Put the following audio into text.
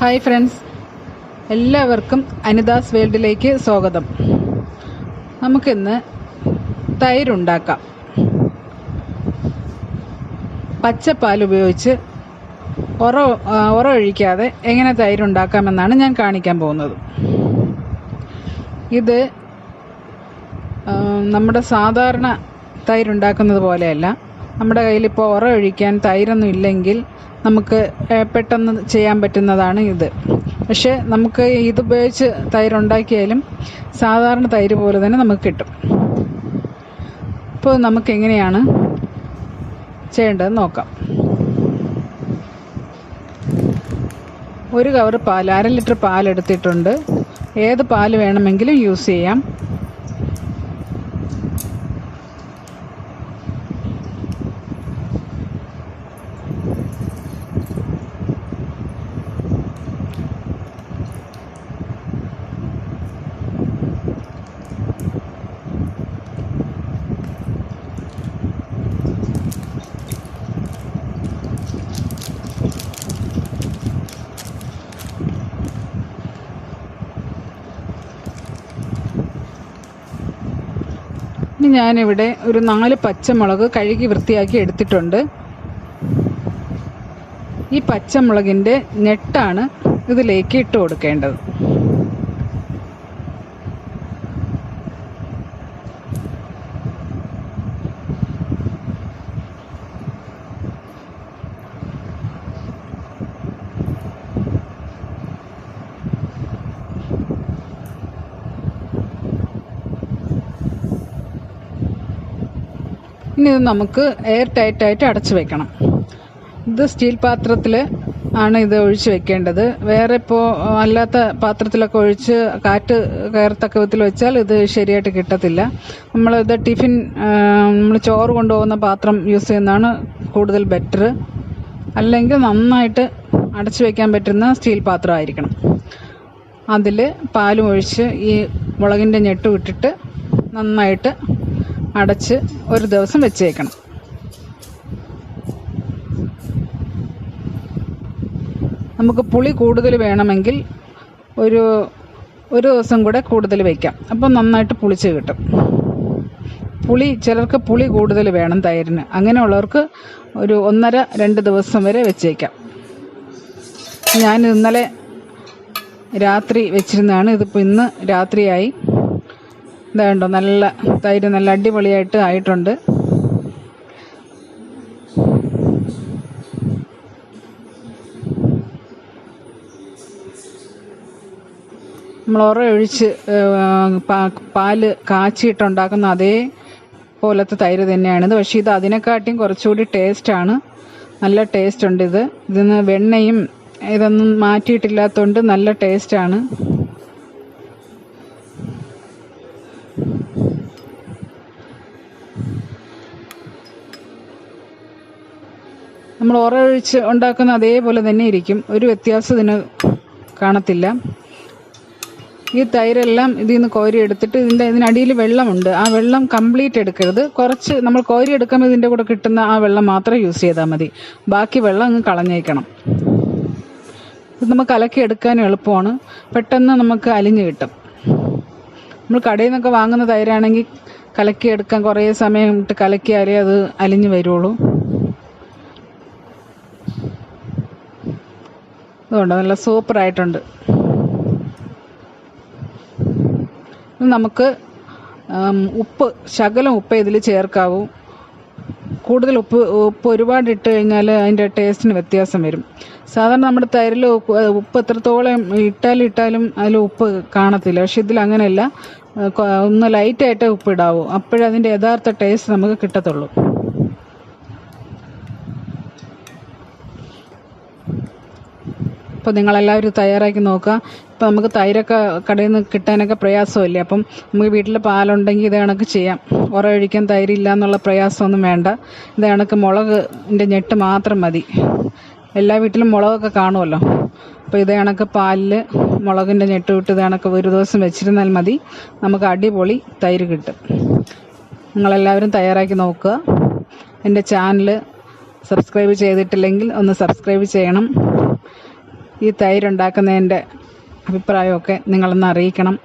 Hi friends, എല്ലാവർക്കും അനിതാസ് വേൾഡിലേക്ക് സ്വാഗതം. നമുക്കിന്ന് തൈരുണ്ടാക്കാം. പച്ചപ്പാൽ ഉപയോഗിച്ച് ഒഴിക്കാതെ എങ്ങനെ തൈരുണ്ടാക്കാമെന്നാണ് ഞാൻ കാണിക്കാൻ പോകുന്നത്. ഇത് നമ്മുടെ സാധാരണ തൈരുണ്ടാക്കുന്നത് പോലെയല്ല. നമ്മുടെ കയ്യിലിപ്പോൾ ഒഴിക്കാൻ തൈരൊന്നും ഇല്ലെങ്കിൽ നമുക്ക് പെട്ടെന്ന് ചെയ്യാൻ പറ്റുന്നതാണ് ഇത്. പക്ഷേ നമുക്ക് ഇതുപയോഗിച്ച് തൈരുണ്ടാക്കിയാലും സാധാരണ തൈര് പോലെ തന്നെ നമുക്ക് കിട്ടും. ഇപ്പോൾ നമുക്ക് എങ്ങനെയാണ് ചെയ്യേണ്ടതെന്ന് നോക്കാം. ഒരു കവർ പാൽ, 1/2 ലിറ്റർ പാലെടുത്തിട്ടുണ്ട്. ഏത് പാൽ വേണമെങ്കിലും യൂസ് ചെയ്യാം. ഇനി ഞാനിവിടെ ഒരു 4 പച്ചമുളക് കഴുകി വൃത്തിയാക്കി എടുത്തിട്ടുണ്ട്. ഈ പച്ചമുളകിൻ്റെ ഞെട്ടാണ് ഇതിലേക്ക് ഇട്ട് കൊടുക്കേണ്ടത്. ഇനി ഇത് നമുക്ക് എയർ ടൈറ്റായിട്ട് അടച്ചു വെക്കണം. ഇത് സ്റ്റീൽ പാത്രത്തിൽ ആണ് ഇത് ഒഴിച്ച് വെക്കേണ്ടത്. വേറെ ഇപ്പോൾ അല്ലാത്ത പാത്രത്തിലൊക്കെ ഒഴിച്ച് കാറ്റ് കയറത്തക്ക വിധത്തിൽ വെച്ചാൽ ഇത് ശരിയായിട്ട് കിട്ടത്തില്ല. നമ്മളിത് നമ്മൾ ചോറ് കൊണ്ടുപോകുന്ന പാത്രം യൂസ് ചെയ്യുന്നതാണ് കൂടുതൽ ബെറ്റർ. അല്ലെങ്കിൽ നന്നായിട്ട് അടച്ചു വെക്കാൻ പറ്റുന്ന സ്റ്റീൽ പാത്രമായിരിക്കണം. അതിൽ പാലും ഒഴിച്ച് ഈ മുളകിൻ്റെ ഞെട്ടും ഇട്ടിട്ട് നന്നായിട്ട് അടച്ച് ഒരു ദിവസം വെച്ചേക്കണം. നമുക്ക് പുളി കൂടുതൽ വേണമെങ്കിൽ ഒരു ദിവസം കൂടെ കൂടുതൽ വയ്ക്കാം. അപ്പം നന്നായിട്ട് പുളിച്ച് കിട്ടും. ചിലർക്ക് പുളി കൂടുതൽ വേണം തൈരിന്. അങ്ങനെയുള്ളവർക്ക് ഒരു 1.5-2 ദിവസം വരെ വെച്ചേക്കാം. ഞാൻ ഇന്നലെ രാത്രി വെച്ചിരുന്നതാണ്. ഇതിപ്പോൾ ഇന്ന് രാത്രിയായി. ഇതാണ്ടോ, നല്ല തൈര് നല്ല അടിപൊളിയായിട്ട് ആയിട്ടുണ്ട്. നമ്മൾ ഒഴിച്ച് പാല് കാച്ചിയിട്ടുണ്ടാക്കുന്ന അതേ പോലത്തെ തൈര് തന്നെയാണിത്. പക്ഷേ ഇത് അതിനെക്കാട്ടിയും കുറച്ചുകൂടി ടേസ്റ്റാണ്. നല്ല ടേസ്റ്റ് ഉണ്ട്. ഇതിന്ന് വെണ്ണയും ഇതൊന്നും മാറ്റിയിട്ടില്ലാത്തതുകൊണ്ട് നല്ല ടേസ്റ്റാണ്. നമ്മൾ ഒഴിച്ച് ഉണ്ടാക്കുന്ന അതേപോലെ തന്നെ ഇരിക്കും. ഒരു വ്യത്യാസം ഇതിന് കാണത്തില്ല. ഈ തൈരെല്ലാം ഇതിൽ നിന്ന് കോരി എടുത്തിട്ട് ഇതിനടിയിൽ വെള്ളമുണ്ട്. ആ വെള്ളം കംപ്ലീറ്റ് എടുക്കരുത്. കുറച്ച് നമ്മൾ കോരി എടുക്കുമ്പോൾ ഇതിൻ്റെ കൂടെ കിട്ടുന്ന ആ വെള്ളം മാത്രം യൂസ് ചെയ്താൽ മതി. ബാക്കി വെള്ളം അങ്ങ് കളഞ്ഞേക്കണം. ഇത് നമുക്ക് കലക്കി എടുക്കാനും എളുപ്പമാണ്. പെട്ടെന്ന് നമുക്ക് അലിഞ്ഞ് കിട്ടും. നമ്മൾ കടയിൽ നിന്നൊക്കെ വാങ്ങുന്ന തൈരാണെങ്കിൽ കലക്കി എടുക്കാൻ കുറേ സമയം ഇട്ട് കലക്കിയാലേ അത് അലിഞ്ഞ് വരുള്ളൂ. അതുകൊണ്ട് നല്ല സൂപ്പറായിട്ടുണ്ട്. നമുക്ക് ശകലം ഉപ്പ് ഇതിൽ ചേർക്കാവൂ. കൂടുതൽ ഉപ്പ് ഒരുപാട് ഇട്ട് കഴിഞ്ഞാൽ അതിൻ്റെ ടേസ്റ്റിന് വ്യത്യാസം വരും. സാധാരണ നമ്മുടെ തൈരിൽ ഉപ്പ് എത്രത്തോളം ഇട്ടാലും അതിൽ ഉപ്പ് കാണത്തില്ല. പക്ഷെ ഇതിൽ അങ്ങനെയല്ല. ഒന്ന് ലൈറ്റായിട്ടേ ഉപ്പ് ഇടാവൂ. അപ്പോഴേ അതിൻ്റെ യഥാർത്ഥ ടേസ്റ്റ് നമുക്ക് കിട്ടത്തുള്ളൂ. അപ്പോൾ നിങ്ങളെല്ലാവരും തയ്യാറാക്കി നോക്കുക. ഇപ്പോൾ നമുക്ക് തൈരൊക്കെ കടയിൽ നിന്ന് കിട്ടാനൊക്കെ പ്രയാസമില്ലേ. അപ്പം നമുക്ക് വീട്ടിൽ പാലുണ്ടെങ്കിൽ ഇത് കണക്ക് ചെയ്യാം. ഒഴിക്കാൻ തൈരില്ല എന്നുള്ള പ്രയാസമൊന്നും വേണ്ട. ഇത് കണക്ക് മുളകിൻ്റെ ഞെട്ട് മാത്രം മതി. എല്ലാ വീട്ടിലും മുളകൊക്കെ കാണുമല്ലോ. അപ്പോൾ ഇത് കണക്ക് പാലിൽ മുളകിൻ്റെ ഞെട്ട് വിട്ട് ഇത് കണക്ക് ഒരു ദിവസം വെച്ചിരുന്നാൽ മതി. നമുക്ക് അടിപൊളി തൈര് കിട്ടും. നിങ്ങളെല്ലാവരും തയ്യാറാക്കി നോക്കുക. എൻ്റെ ചാനൽ സബ്സ്ക്രൈബ് ചെയ്തിട്ടില്ലെങ്കിൽ ഒന്ന് സബ്സ്ക്രൈബ് ചെയ്യണം. ഈ തൈരുണ്ടാക്കുന്നതിൻ്റെ അഭിപ്രായമൊക്കെ നിങ്ങളൊന്ന് അറിയിക്കണം.